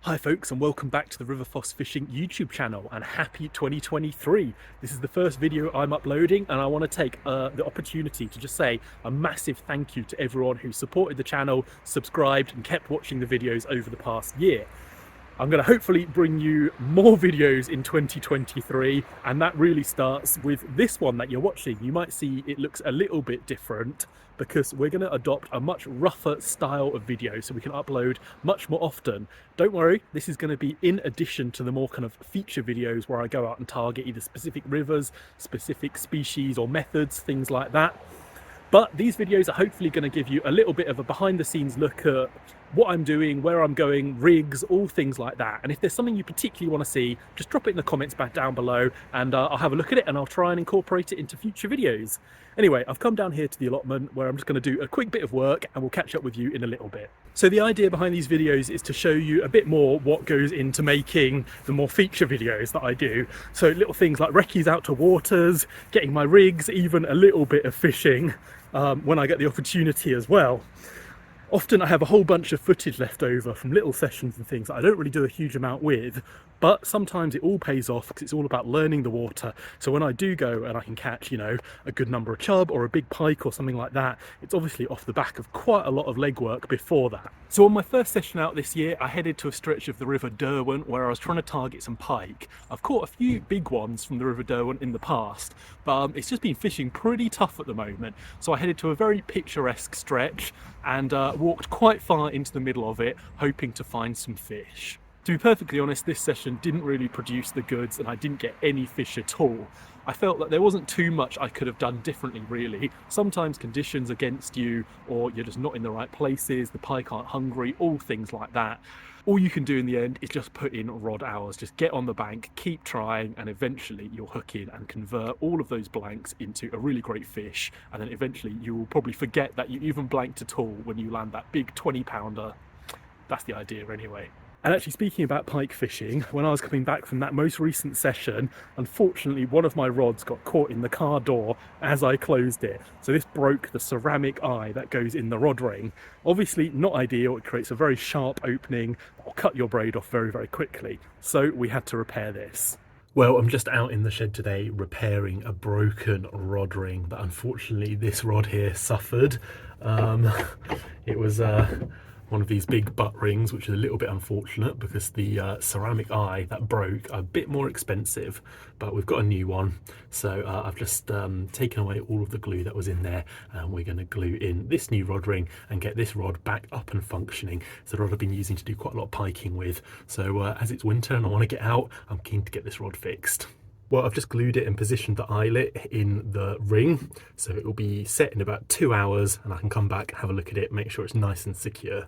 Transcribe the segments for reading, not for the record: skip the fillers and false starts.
Hi folks, and welcome back to the River Foss Fishing YouTube channel, and happy 2023. This is the first video I'm uploading, and I want to take the opportunity to just say a massive thank you to everyone who supported the channel, subscribed and kept watching the videos over the past year. I'm going to hopefully bring you more videos in 2023, and that really starts with this one that you're watching. You might see it looks a little bit different because we're going to adopt a much rougher style of video so we can upload much more often. Don't worry, this is going to be in addition to the more kind of feature videos where I go out and target either specific rivers, specific species or methods, things like that. But these videos are hopefully going to give you a little bit of a behind the scenes look at what I'm doing, where I'm going, rigs, all things like that. And if there's something you particularly want to see, just drop it in the comments back down below and I'll have a look at it and I'll try and incorporate it into future videos. Anyway, I've come down here to the allotment where I'm just going to do a quick bit of work and we'll catch up with you in a little bit. So the idea behind these videos is to show you a bit more what goes into making the more feature videos that I do. So little things like recce's out to waters, getting my rigs, even a little bit of fishing when I get the opportunity as well. Often I have a whole bunch of footage left over from little sessions and things that I don't really do a huge amount with, but sometimes it all pays off because it's all about learning the water. So when I do go and I can catch, you know, a good number of chub or a big pike or something like that, it's obviously off the back of quite a lot of legwork before that. So on my first session out this year, I headed to a stretch of the River Derwent where I was trying to target some pike. I've caught a few big ones from the River Derwent in the past, but it's just been fishing pretty tough at the moment. So I headed to a very picturesque stretch and walked quite far into the middle of it, hoping to find some fish. To be perfectly honest, this session didn't really produce the goods and I didn't get any fish at all. I felt that there wasn't too much I could have done differently really. Sometimes conditions against you, or you're just not in the right places, the pike aren't hungry, all things like that. All you can do in the end is just put in rod hours, just get on the bank, keep trying, and eventually you'll hook in and convert all of those blanks into a really great fish. And then eventually you will probably forget that you even blanked at all when you land that big 20-pounder. That's the idea anyway. And actually, speaking about pike fishing, when I was coming back from that most recent session, unfortunately one of my rods got caught in the car door as I closed it. So this broke the ceramic eye that goes in the rod ring. Obviously not ideal, it creates a very sharp opening that will cut your braid off very, very quickly. So we had to repair this. Well, I'm just out in the shed today repairing a broken rod ring that unfortunately this rod here suffered. It was one of these big butt rings, which is a little bit unfortunate because the ceramic eye that broke are a bit more expensive, but we've got a new one. So I've just taken away all of the glue that was in there, and we're going to glue in this new rod ring and get this rod back up and functioning. It's the rod I've been using to do quite a lot of piking with. So as it's winter and I want to get out, I'm keen to get this rod fixed. Well, I've just glued it and positioned the eyelet in the ring, so it will be set in about 2 hours and I can come back, have a look at it, make sure it's nice and secure.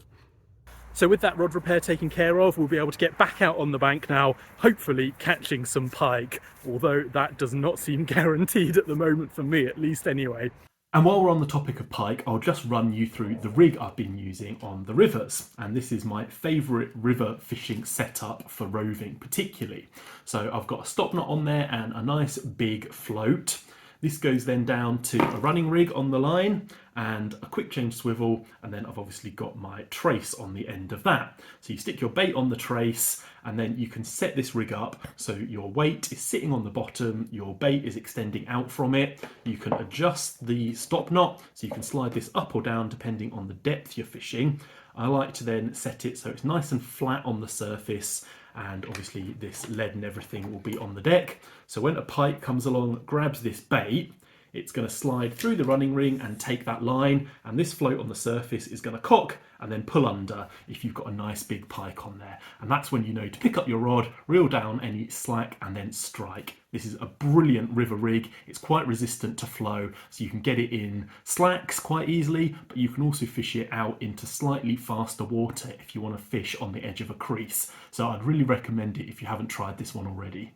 So with that rod repair taken care of, we'll be able to get back out on the bank now, hopefully catching some pike, although that does not seem guaranteed at the moment for me, at least anyway. And while we're on the topic of pike, I'll just run you through the rig I've been using on the rivers. And this is my favourite river fishing setup for roving particularly. So I've got a stop knot on there and a nice big float. This goes then down to a running rig on the line and a quick change swivel, and then I've obviously got my trace on the end of that. So you stick your bait on the trace and then you can set this rig up so your weight is sitting on the bottom, your bait is extending out from it. You can adjust the stop knot so you can slide this up or down depending on the depth you're fishing. I like to then set it so it's nice and flat on the surface, and obviously this lead and everything will be on the deck. So when a pike comes along, grabs this bait, it's going to slide through the running ring and take that line, and this float on the surface is going to cock and then pull under if you've got a nice big pike on there. And that's when you know to pick up your rod, reel down any slack and then strike. This is a brilliant river rig. It's quite resistant to flow, so you can get it in slacks quite easily, but you can also fish it out into slightly faster water if you want to fish on the edge of a crease. So I'd really recommend it if you haven't tried this one already.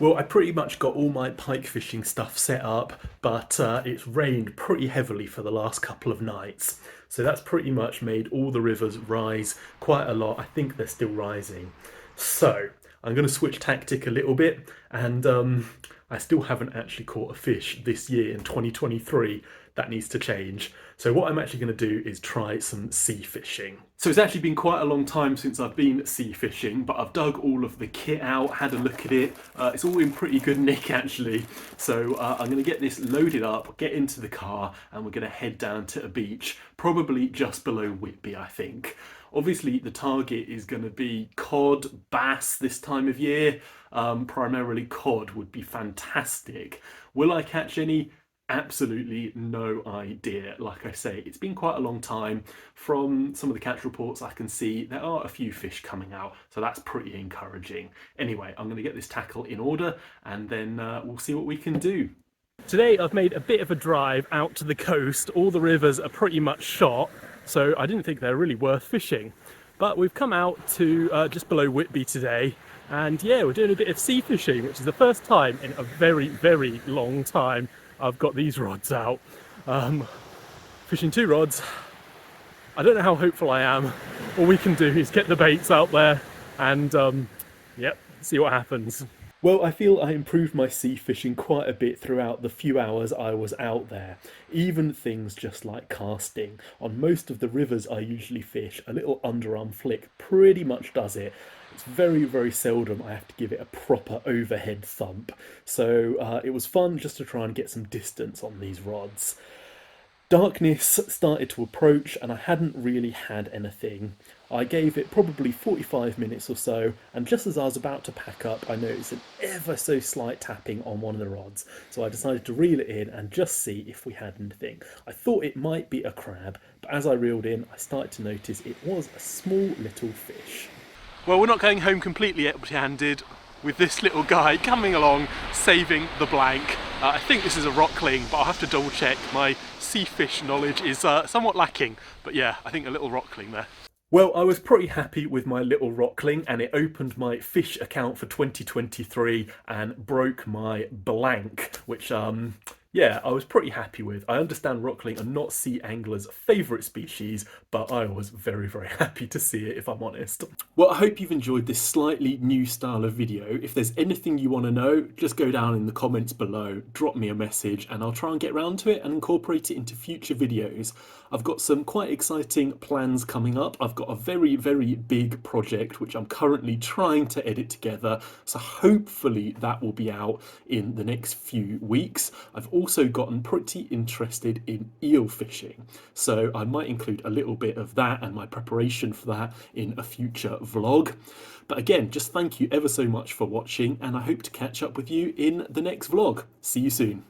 Well, I pretty much got all my pike fishing stuff set up, but it's rained pretty heavily for the last couple of nights. So that's pretty much made all the rivers rise quite a lot. I think they're still rising. So I'm going to switch tactic a little bit and I still haven't actually caught a fish this year in 2023. That needs to change. So what I'm actually going to do is try some sea fishing. So it's actually been quite a long time since I've been sea fishing, but I've dug all of the kit out, had a look at it. It's all in pretty good nick actually. So I'm going to get this loaded up, get into the car, and we're going to head down to a beach, probably just below Whitby, I think. Obviously the target is going to be cod, bass this time of year. Primarily cod would be fantastic. Will I catch any? Absolutely no idea. Like I say, it's been quite a long time. From some of the catch reports I can see there are a few fish coming out, so that's pretty encouraging. Anyway, I'm going to get this tackle in order and then we'll see what we can do. Today I've made a bit of a drive out to the coast. All the rivers are pretty much shot, so I didn't think they're really worth fishing. But we've come out to just below Whitby today, and yeah, we're doing a bit of sea fishing, which is the first time in a very, very long time I've got these rods out. Fishing 2 rods. I don't know how hopeful I am. All we can do is get the baits out there and yep, see what happens. Well, I feel I improved my sea fishing quite a bit throughout the few hours I was out there. Even things just like casting. On most of the rivers I usually fish, a little underarm flick pretty much does it. It's very, very seldom I have to give it a proper overhead thump. So it was fun just to try and get some distance on these rods. Darkness started to approach and I hadn't really had anything. I gave it probably 45 minutes or so, and just as I was about to pack up I noticed an ever so slight tapping on one of the rods, so I decided to reel it in and just see if we had anything. I thought it might be a crab, but as I reeled in I started to notice it was a small little fish. Well, we're not going home completely empty-handed with this little guy coming along saving the blank. I think this is a rockling, but I'll have to double check. My sea fish knowledge is somewhat lacking, but yeah, I think a little rockling there. Well, I was pretty happy with my little rockling, and it opened my fish account for 2023 and broke my blank, which yeah, I was pretty happy with. I understand rockling are not sea anglers' favourite species, but I was very, very happy to see it, if I'm honest. Well, I hope you've enjoyed this slightly new style of video. If there's anything you want to know, just go down in the comments below, drop me a message, and I'll try and get around to it and incorporate it into future videos. I've got some quite exciting plans coming up. I've got a very, very big project which I'm currently trying to edit together, so hopefully that will be out in the next few weeks. I've also gotten pretty interested in eel fishing, so I might include a little bit of that and my preparation for that in a future vlog. But again, just thank you ever so much for watching, and I hope to catch up with you in the next vlog. See you soon.